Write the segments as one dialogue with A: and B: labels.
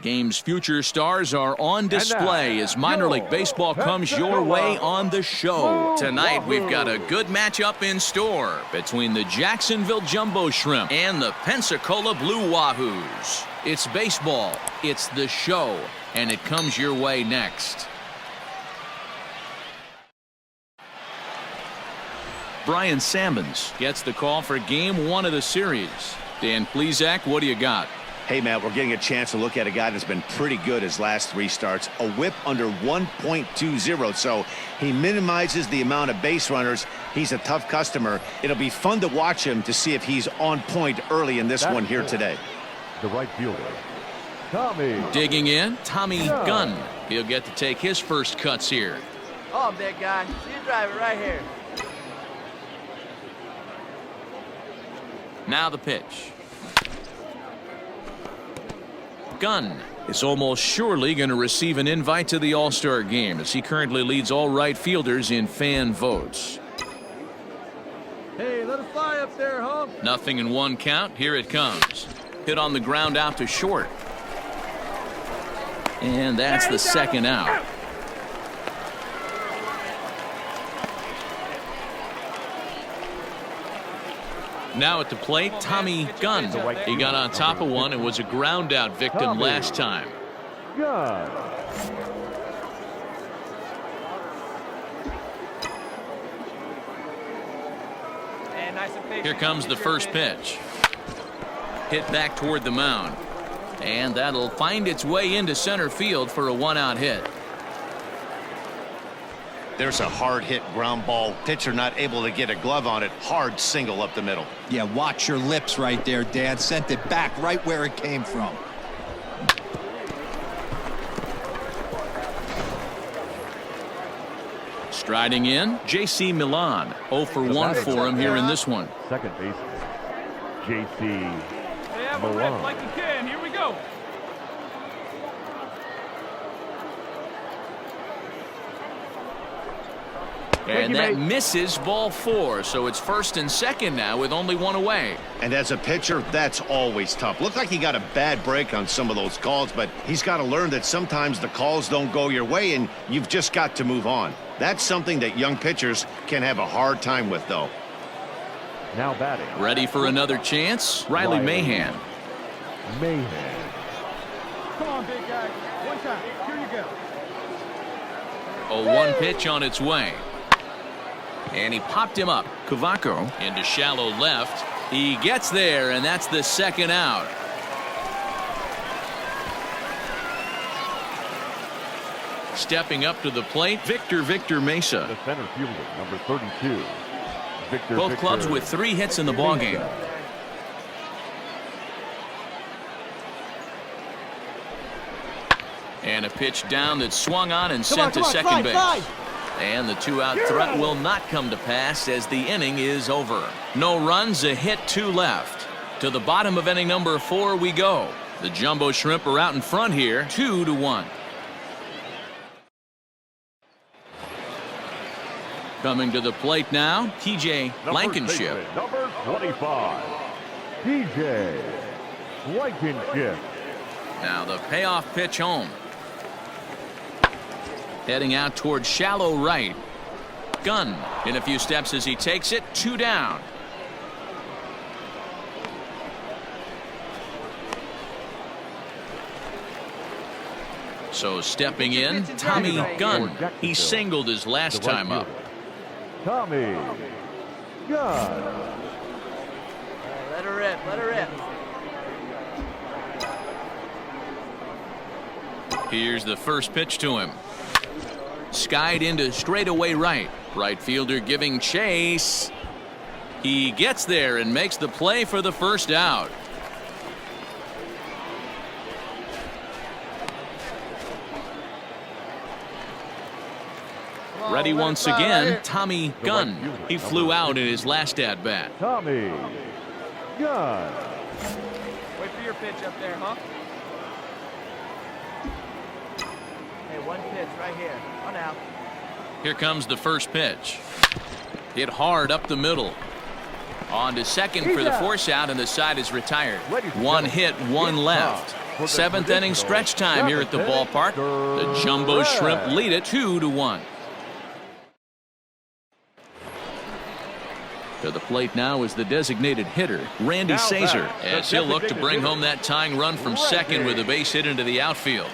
A: Game's future stars are on display as minor league baseball comes your way on the show. Tonight we've got a good matchup in store between the Jacksonville Jumbo Shrimp and the Pensacola Blue Wahoos. It's baseball, it's the show, and it comes your way next. Brian Sammons gets the call for game 1 of the series. Dan Plesac, what do you got?
B: Hey, Matt, we're getting a chance to look at a guy that's been pretty good his last 3 starts. A whip under 1.20, so he minimizes the amount of base runners. He's a tough customer. It'll be fun to watch him to see if he's on point early in this one here today.
C: The right fielder, Tommy.
A: Digging in, Tommy Gunn. He'll get to take his first cuts here.
D: Oh, big guy. See you drive it right here.
A: Now the pitch. Gunn is almost surely going to receive an invite to the All-Star game as he currently leads all right fielders in fan votes.
C: Hey, let it fly up there, Hump.
A: Nothing in 1 count. Here it comes. Hit on the ground out to short. And that's the second out. Now at the plate, Tommy Gunn. He got on top of one and was a ground out victim last time.
C: Gunn.
A: Here comes the first pitch. Hit back toward the mound. And that'll find its way into center field for a 1-out hit.
B: There's a hard hit ground ball. Pitcher not able to get a glove on it. Hard single up the middle.
E: Yeah, watch your lips right there, Dad. Sent it back right where it came from.
A: Striding in, J.C. Milan. 0 for 1 for him here in this one.
C: Second baseman, J.C.
F: Milan. Like you can. Here we go.
A: And that misses ball 4, so it's first and second now with only 1 away.
B: And as a pitcher, that's always tough. Looked like he got a bad break on some of those calls, but he's got to learn that sometimes the calls don't go your way and you've just got to move on. That's something that young pitchers can have a hard time with, though.
C: Now batting.
A: Ready for another chance? Riley Mahan.
C: Mahan.
F: Come on, big guy. One time. Here you go.
A: A 1 pitch on its way. And he popped him up. Cavaco into shallow left. He gets there, and that's the second out. Stepping up to the plate, Victor Mesa.
C: The center fielder, number 32.
A: Both clubs with 3 hits in the ballgame. And a pitch down that swung on and sent to second base. And the 2-out threat will not come to pass as the inning is over. No runs, a hit, 2 left. To the bottom of inning number 4 we go. The Jumbo Shrimp are out in front here, 2-1. Coming to the plate now, TJ Blankenship.
C: Number 25, TJ Blankenship.
A: Now the payoff pitch home. Heading out towards shallow right. Gunn in a few steps as he takes it, 2 down. So stepping in, Tommy Gunn. He singled his last time up.
C: Tommy Gunn.
D: Let her rip. Let her rip.
A: Here's the first pitch to him. Skied into straightaway right. Right fielder giving chase. He gets there and makes the play for the first out. Ready once again, Tommy Gunn. He flew out in his last at-bat.
C: Tommy Gunn.
D: Wait for your pitch up there, huh? Hey, 1 pitch right here. 1 out.
A: Here comes the first pitch. Hit hard up the middle. On to second for the force out, and the side is retired. 1 hit, 1 left. Seventh inning stretch time here at the ballpark. The Jumbo Shrimp lead it 2-1. To the plate now is the designated hitter, Randy Sazer, as he'll look to bring home that tying run from second with a base hit into the outfield.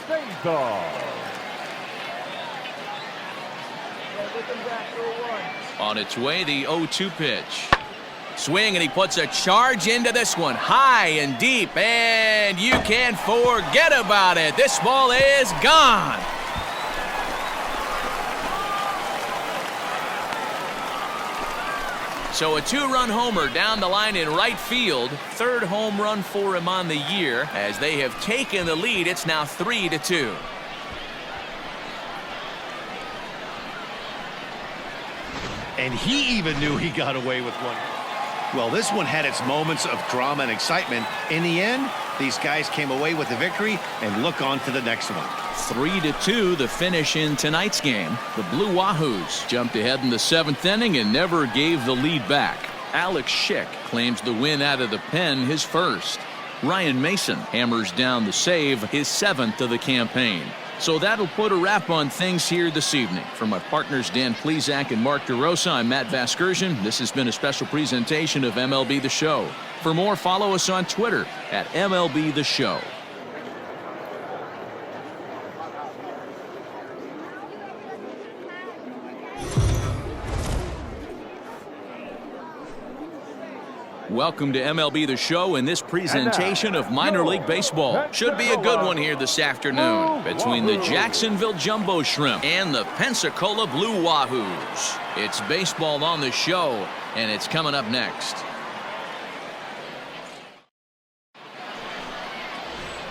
A: On its way, the 0-2 pitch. Swing, and he puts a charge into this one, high and deep, and you can forget about it. This ball is gone. So a two-run homer down the line in right field. Third home run for him on the year. As they have taken the lead, it's now 3-2.
B: And he even knew he got away with one. Well, this one had its moments of drama and excitement. In the end, these guys came away with the victory and look on to the next one.
A: 3-2 the finish in tonight's game. The Blue Wahoos jumped ahead in the seventh inning and never gave the lead back. Alex Schick claims the win out of the pen, his first. Ryan Mason hammers down the save, his seventh of the campaign. So that'll put a wrap on things here this evening. For my partners Dan Plesac and Mark DeRosa, I'm Matt Vasgersian. This has been a special presentation of MLB The Show. For more, follow us on Twitter at MLB The Show. Welcome to MLB The Show and this presentation of minor league baseball. Should be a good one here this afternoon between the Jacksonville Jumbo Shrimp and the Pensacola Blue Wahoos. It's baseball on the show, and it's coming up next.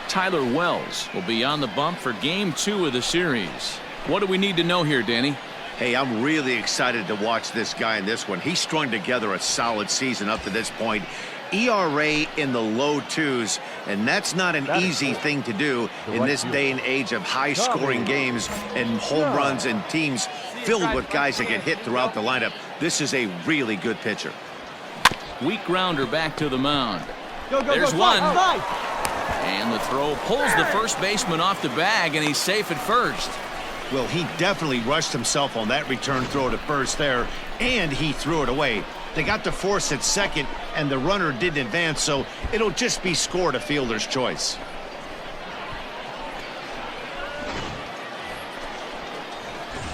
A: Tyler Wells will be on the bump for Game 2 of the series. What do we need to know here, Danny?
B: Hey, I'm really excited to watch this guy in this one. He's strung together a solid season up to this point. ERA in the low twos, and that's not an easy thing to do in this day and age of high-scoring games and home runs and teams filled with guys that get hit throughout the lineup. This is a really good pitcher.
A: Weak grounder back to the mound. There's one. And the throw pulls the first baseman off the bag, and he's safe at first.
B: Well, he definitely rushed himself on that return throw to first there, and he threw it away. They got to force at second, and the runner didn't advance, so it'll just be scored a fielder's choice.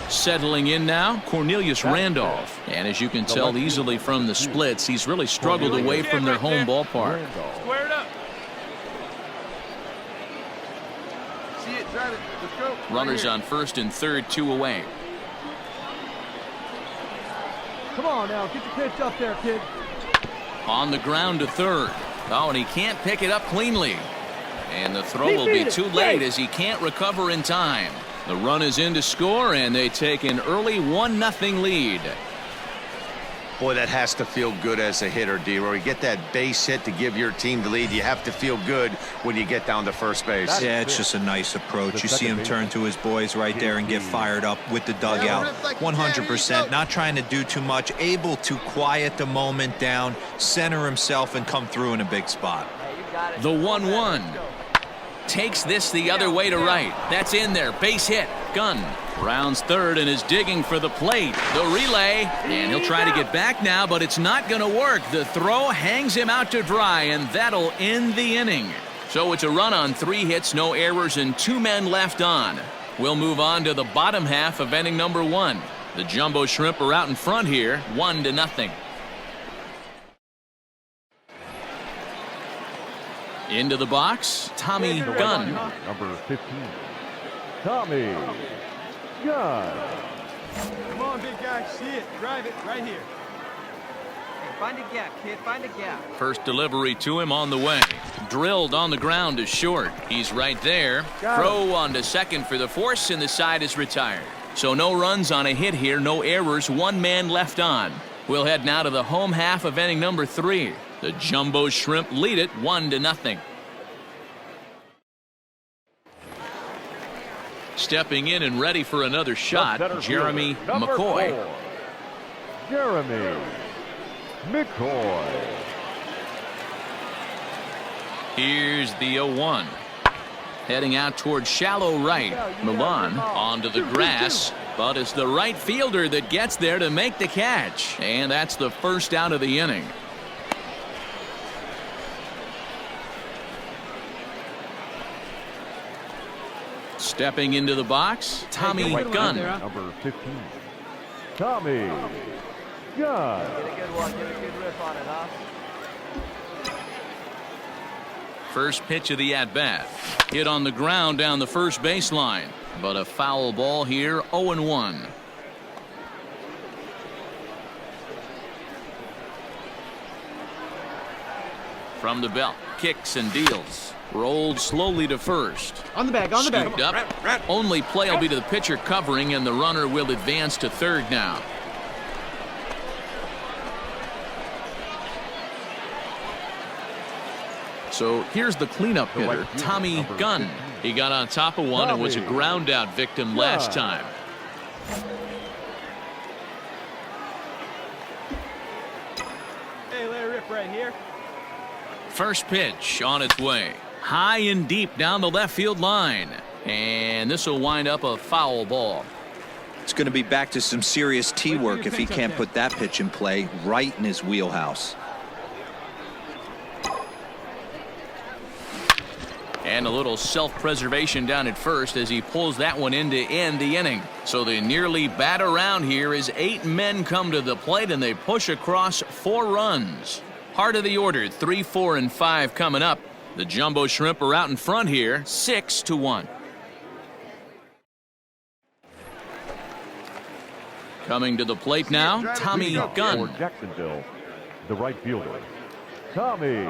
A: Settling in now, Cornelius Randolph. And as you can tell easily from the splits, he's really struggled away from their home ballpark.
F: Square it up. See it, drive it. Let's go.
A: Runners on first and third, 2 away.
C: Come on now, get your pitch up there, kid.
A: On the ground to third. Oh, and he can't pick it up cleanly. And the throw will be too late as he can't recover in time. The run is in to score, and they take an early 1-0 lead.
B: Boy, that has to feel good as a hitter, D-Roy. You get that base hit to give your team the lead. You have to feel good when you get down to first base.
E: Yeah, it's just a nice approach. You see him turn to his boys right there and get fired up with the dugout. 100%, not trying to do too much, able to quiet the moment down, center himself, and come through in a big spot.
A: The 1-1. Takes this the other way to right. That's in there. Base hit. Gunn rounds third and is digging for the plate. The relay, and he'll try to get back now, but it's not going to work. The throw hangs him out to dry, and that'll end the inning. So it's a run on 3 hits, no errors, and 2 men left on. We'll move on to the bottom half of inning number 1. The Jumbo Shrimp are out in front here, 1-0. Into the box, Tommy Gunn.
F: Number 15, Tommy Gunn.
C: Come on, big guy, see it, drive it, right here.
D: Hey, find a gap, kid, find a gap.
A: First delivery to him on the way. Drilled on the ground to short. He's right there. Throw on to second for the force, and the side is retired. So no runs on a hit here, no errors, 1 man left on. We'll head now to the home half of inning number 3. The Jumbo Shrimp lead it 1-0. Stepping in and ready for another shot, Jeremy McCoy.
F: 4, Jeremy McCoy.
A: Here's the 0-1. Heading out towards shallow right. Milan onto the grass, but it's the right fielder that gets there to make the catch. And that's the first out of the inning. Stepping into the box, Tommy Gunn.
F: Number 15, Tommy Gunn.
D: Get a good one. Get a good rip on it, huh?
A: First pitch of the at-bat. Hit on the ground down the first baseline. But a foul ball here, 0-1. From the belt, kicks and deals. Rolled slowly to first.
C: On the bag, on the bag.
A: Scooped up. Only play will be to the pitcher covering, and the runner will advance to third now. So here's the cleanup hitter, Tommy Gunn. He got on top of one and was a ground out victim last time.
F: Hey, let it rip right here.
A: First pitch on its way. High and deep down the left field line. And this will wind up a foul ball.
E: It's going to be back to some serious tee work if he can't put that pitch in play right in his wheelhouse.
A: And a little self-preservation down at first as he pulls that one in to end the inning. So they nearly bat around here as 8 men come to the plate and they push across 4 runs. Heart of the order, 3, 4, and 5 coming up. The Jumbo Shrimp are out in front here, 6-1. Coming to the plate now, Tommy Gunn.
F: For Jacksonville, the right fielder, Tommy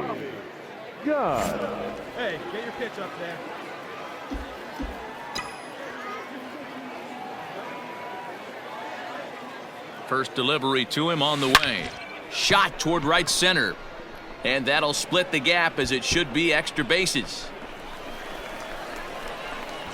F: Gunn. Hey, get your pitch up there.
A: First delivery to him on the way. Shot toward right center. And that'll split the gap as it should be extra bases.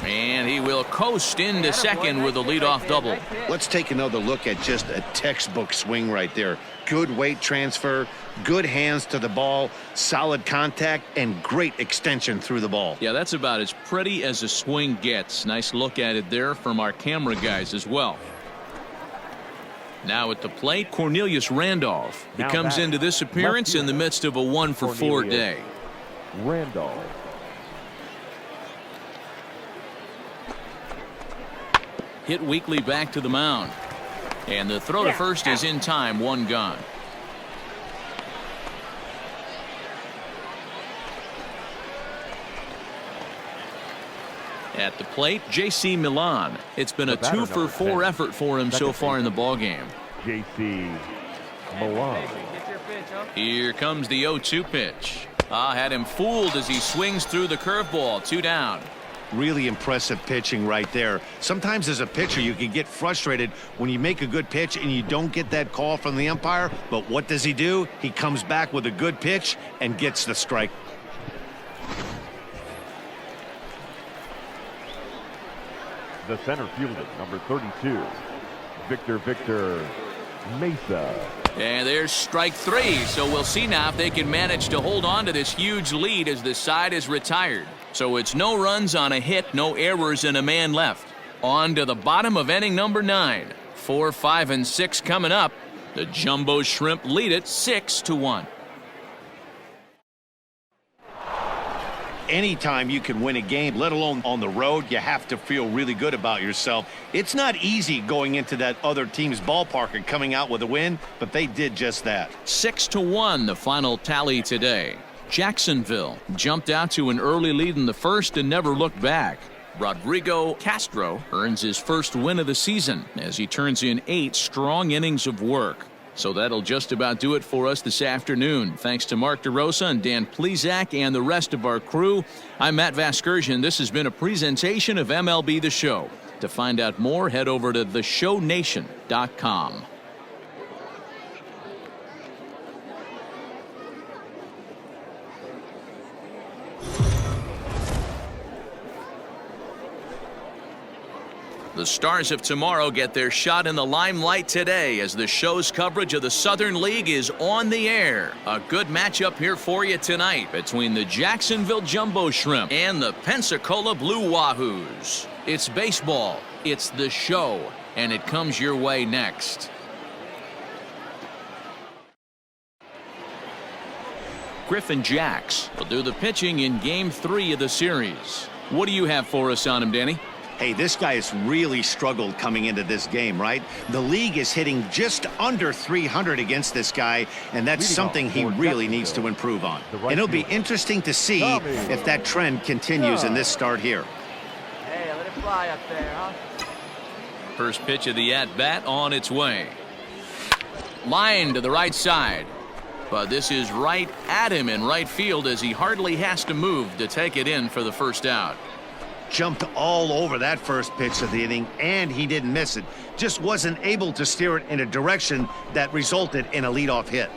A: And he will coast into second with a leadoff double.
B: Let's take another look at just a textbook swing right there. Good weight transfer, good hands to the ball, solid contact, and great extension through the ball.
A: Yeah, that's about as pretty as a swing gets. Nice look at it there from our camera guys as well. Now at the plate, Cornelius Randolph. He comes into this appearance in the midst of a 1-for-4 day.
F: Randolph.
A: Hit weakly back to the mound. And the throw to first is in time, 1 gone. At the plate, J.C. Milan. It's been a 2-for-4 effort for him so far in the ballgame.
F: J.C. Milan.
A: Here comes the 0-2 pitch. Had him fooled as he swings through the curveball. 2 down.
B: Really impressive pitching right there. Sometimes as a pitcher you can get frustrated when you make a good pitch and you don't get that call from the umpire, but what does he do? He comes back with a good pitch and gets the strike.
F: The center fielder, number 32, Victor Mesa.
A: And there's strike 3, so we'll see now if they can manage to hold on to this huge lead as the side is retired. So it's no runs on a hit, no errors, and a man left. On to the bottom of inning number 9. 4, 5, and 6 coming up. The Jumbo Shrimp lead it 6-1.
B: Anytime you can win a game, let alone on the road, you have to feel really good about yourself. It's not easy going into that other team's ballpark and coming out with a win, but they did just that.
A: 6-1, the final tally today. Jacksonville jumped out to an early lead in the first and never looked back. Rodrigo Castro earns his first win of the season as he turns in 8 strong innings of work. So that'll just about do it for us this afternoon. Thanks to Mark DeRosa and Dan Plezak and the rest of our crew. I'm Matt Vasgersian. This has been a presentation of MLB The Show. To find out more, head over to theshownation.com. The stars of tomorrow get their shot in the limelight today as the show's coverage of the Southern League is on the air. A good matchup here for you tonight between the Jacksonville Jumbo Shrimp and the Pensacola Blue Wahoos. It's baseball, it's the show, and it comes your way next. Griffin Jacks will do the pitching in Game 3 of the series. What do you have for us on him, Danny?
B: Hey, this guy has really struggled coming into this game, right? The league is hitting just under 300 against this guy, and that's something he really needs to improve on. And it'll be interesting to see if that trend continues in this start here.
D: Hey, let it fly up there, huh?
A: First pitch of the at-bat on its way. Line to the right side. But this is right at him in right field as he hardly has to move to take it in for the first out.
B: Jumped all over that first pitch of the inning, and he didn't miss it. Just wasn't able to steer it in a direction that resulted in a leadoff hit.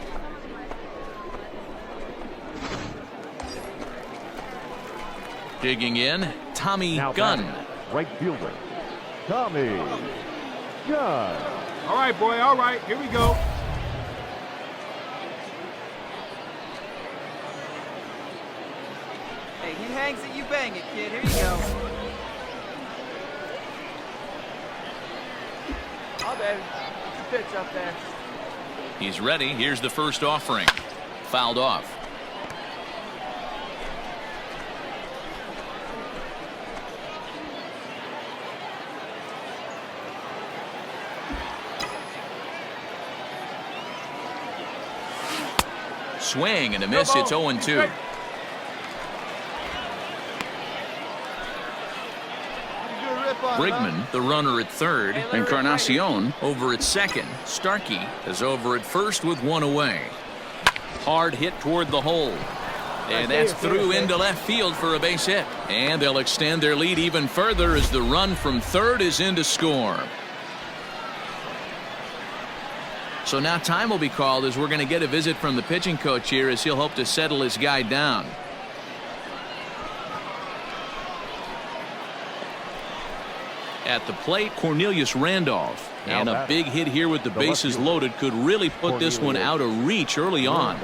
A: Digging in, Tommy Gunn.
F: Right fielder, Tommy Gunn.
C: All right, boy, all right. Here we go.
D: Hey, he hangs it, you bang it, kid. Here you go. Oh, baby. Good pitch up there.
A: He's ready. Here's the first offering. Fouled off. Swing and a miss. It's 0-2. Brigman, the runner at third. Encarnacion over at second. Starkey is over at first with one away. Hard hit toward the hole. And that's through into left field for a base hit. And they'll extend their lead even further as the run from third is in to score. So now time will be called as we're going to get a visit from the pitching coach here as he'll hope to settle his guy down. At the plate, Cornelius Randolph. And a big hit here with the bases loaded could really put this one out of reach early on.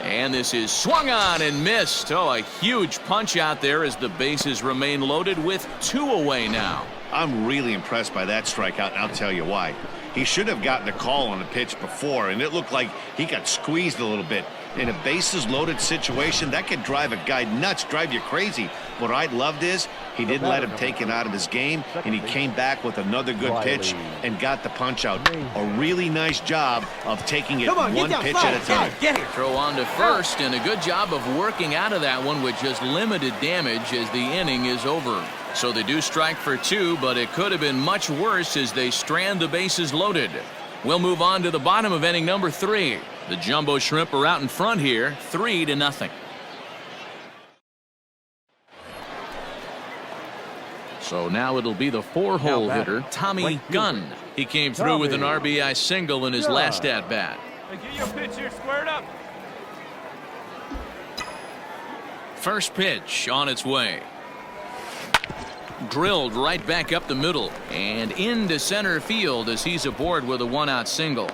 A: And this is swung on and missed. Oh, a huge punch out there as the bases remain loaded with two away now.
B: I'm really impressed by that strikeout, and I'll tell you why. He should have gotten a call on the pitch before, and it looked like he got squeezed a little bit. In a bases-loaded situation, that could drive a guy nuts, drive you crazy. What I loved is he didn't let him take it out of his game, and he came back with another good pitch and got the punch out. A really nice job of taking it one pitch at a time.
A: Throw on to first, and a good job of working out of that one with just limited damage as the inning is over. So they do strike for two, but it could have been much worse as they strand the bases loaded. We'll move on to the bottom of inning number 3. The Jumbo Shrimp are out in front here, 3-0. So now it'll be the 4-hole hitter, Tommy Gunn. He came through with an RBI single in his last at-bat.
C: Hey, get your pitch here squared up.
A: First pitch on its way. Drilled right back up the middle and into center field as he's aboard with a one-out single.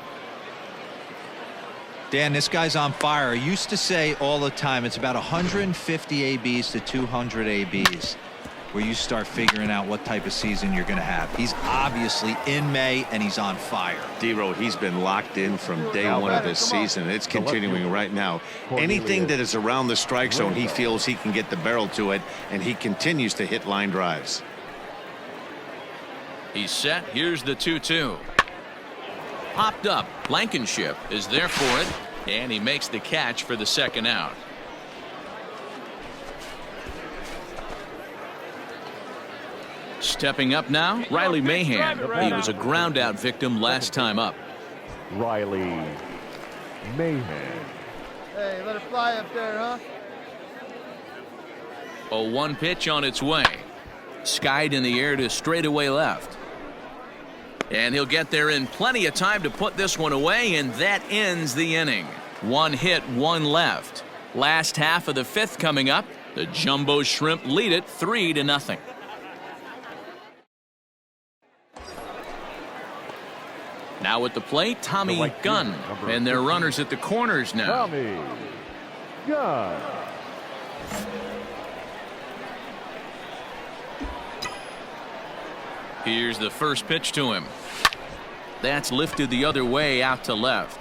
E: Dan, this guy's on fire. I used to say all the time it's about 150 ABs to 200 ABs where you start figuring out what type of season you're going to have. He's obviously in May and he's on fire.
B: D-Row, he's been locked in from day one of this season. It's continuing right now. Anything that is around the strike zone, he feels he can get the barrel to it, and he continues to hit line drives.
A: He's set. Here's the 2-2. Popped up. Blankenship is there for it, and he makes the catch for the second out. Stepping up now, Riley Mahan. He was a ground out victim last time up.
F: Riley Mahan.
D: Hey, let it fly up there, huh?
A: A 1 pitch on its way. Skied in the air to straightaway left. And he'll get there in plenty of time to put this one away, and that ends the inning. 1 hit, 1 left. Last half of the fifth coming up. The Jumbo Shrimp lead it 3-0. Now at the plate, Tommy Gunn. And their runners at the corners now.
F: Tommy Gunn.
A: Here's the first pitch to him. That's lifted the other way out to left.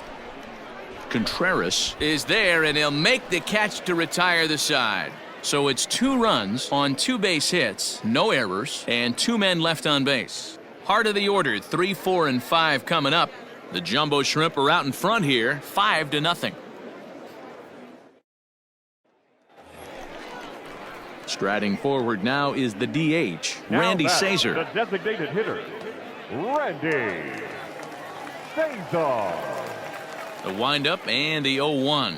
A: Contreras is there, and he'll make the catch to retire the side. So it's 2 runs on 2 base hits, no errors, and 2 men left on base. Heart of the order, 3, 4, and 5 coming up. The Jumbo Shrimp are out in front here, 5-0. Striding forward now is the DH, Randy Sazer.
F: The designated hitter, Randy Sazer.
A: The windup and the 0-1.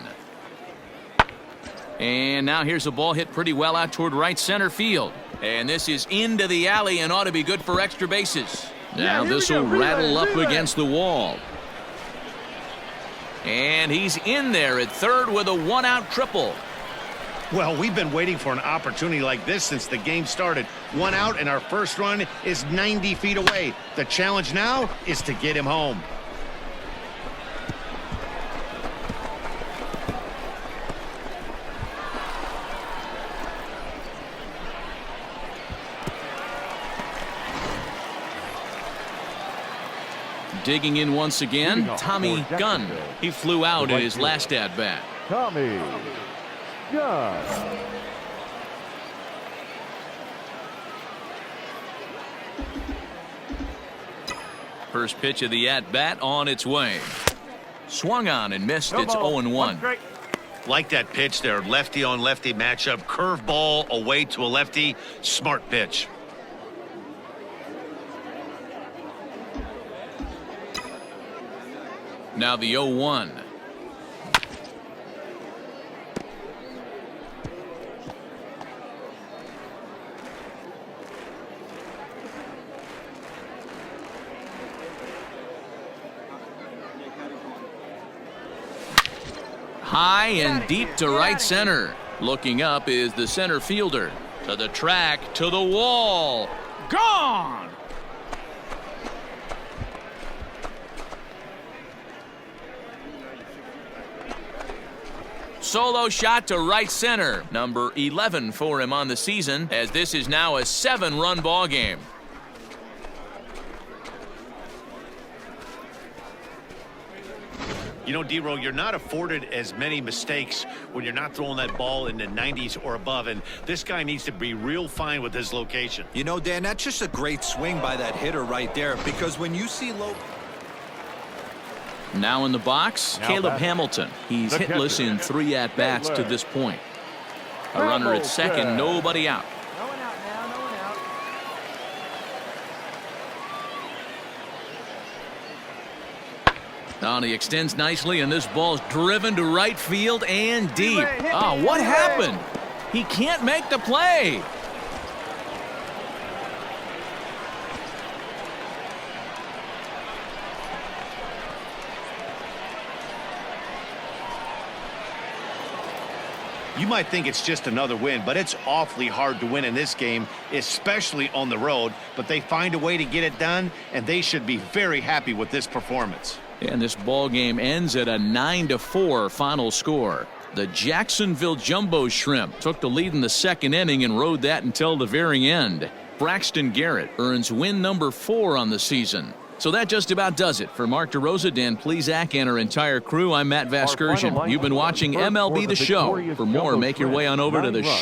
A: And now here's a ball hit pretty well out toward right center field. And this is into the alley and ought to be good for extra bases. Now this will rattle up against the wall. And he's in there at third with a 1-out triple.
B: Well, we've been waiting for an opportunity like this since the game started. 1 out, and our first run is 90 feet away. The challenge now is to get him home.
A: Digging in once again, Tommy Gunn. He flew out in his last at-bat.
F: Tommy Gunn.
A: First pitch of the at-bat on its way. Swung on and missed. It's 0-1.
B: Like that pitch there, lefty on lefty matchup, curveball away to a lefty, smart pitch.
A: Now the 0-1. High and deep to right center. Looking up is the center fielder. To the track, to the wall. Gone! Solo shot to right center. Number 11 for him on the season, as this is now a 7-run ball game.
B: You know, D-Row, you're not afforded as many mistakes when you're not throwing that ball in the 90s or above, and this guy needs to be real fine with his location.
E: You know, Dan, that's just a great swing by that hitter right there, because when you see low...
A: Now in the box, Caleb Hamilton. He's hitless in 3 at-bats to this point. A runner at second, nobody out.
D: No one out now, no one out.
A: Now he extends nicely, and this ball's driven to right field and deep. Oh, what happened? He can't make the play.
B: You might think it's just another win, but it's awfully hard to win in this game, especially on the road. But they find a way to get it done, and they should be very happy with this performance.
A: And this ball game ends at a 9-4 final score. The Jacksonville Jumbo Shrimp took the lead in the second inning and rode that until the very end. Braxton Garrett earns win number 4 on the season. So that just about does it. For Mark DeRosa, Dan Plesac, and our entire crew, I'm Matt Vasgersian. You've been watching MLB The Show. For more, make your way on over to the show.